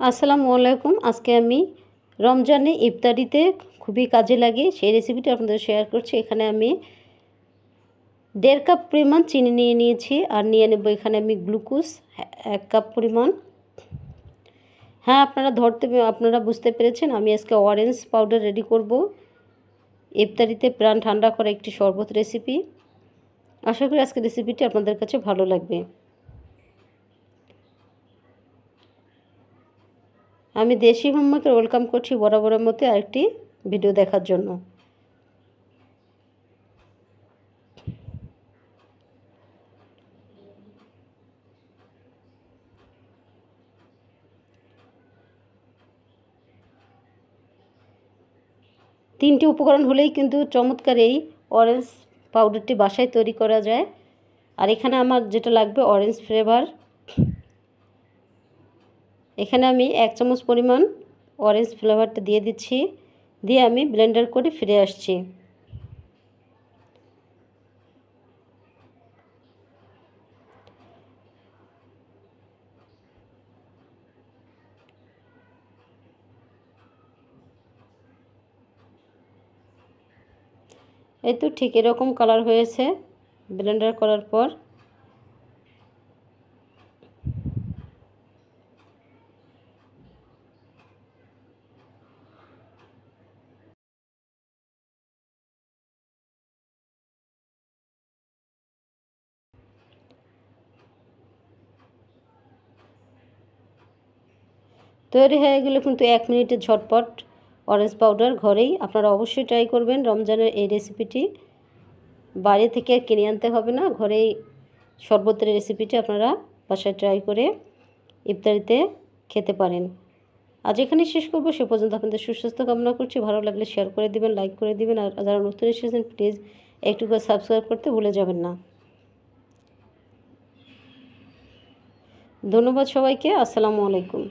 আসসালামু আলাইকুম। আজকে আমি রমজানে ইফতারিতে খুবই কাজে লাগে সেই রেসিপিটা আপনাদের শেয়ার করছি। এখানে আমি 1.5 কাপ পরিমাণ চিনি নিয়ে নিয়েছি আর নিয়ে নেব এখানে আমি গ্লুকোজ 1 কাপ পরিমাণ। হ্যাঁ, আপনারা বুঝতে পেরেছেন, আমি আজকে অরেঞ্জ পাউডার রেডি করব। ইফতারিতে প্রাণ ঠান্ডা করা একটি শরবত রেসিপি। আশা করি আজকের রেসিপিটি আপনাদের কাছে ভালো লাগবে। আমি দেশি হোমমেকার ওয়েলকাম করছি বরাবরের মতো আরেকটি ভিডিও দেখার জন্য। তিনটি উপকরণ হলেই কিন্তু চমৎকার এই অরেঞ্জ পাউডারটি বাসায় তৈরি করা যায়। আর এখানে আমার যেটা লাগবে অরেঞ্জ ফ্লেভার। এখানে আমি 1 চামচ পরিমাণ অরেঞ্জ ফ্লেভারটা দিয়ে দিচ্ছি, দিয়ে আমি ব্লেন্ডার করে ফিরে আসছি। এই তো ঠিক এরকম কালার হয়েছে ব্লেন্ডার করার পর। তৈরি হয়ে গেলে কিন্তু 1 মিনিটে ঝটপট অরেঞ্জ পাউডার ঘরেই। আপনারা অবশ্যই ট্রাই করবেন রমজানের এই রেসিপিটি। বাইরে থেকে কিনে আনতে হবে না, ঘরেই শরবতের রেসিপিটি আপনারা বাসায় ট্রাই করে ইফতারিতে খেতে পারেন। আজ এখানেই শেষ করব। সে পর্যন্ত আপনাদের সুস্বাস্থ্য কামনা করছি। ভালো লাগলে শেয়ার করে দিবেন, লাইক করে দিবেন। আর যারা নতুন এসেছেন প্লিজ একটু করে সাবস্ক্রাইব করতে ভুলে যাবেন না। ধন্যবাদ সবাইকে। আসসালামু আলাইকুম।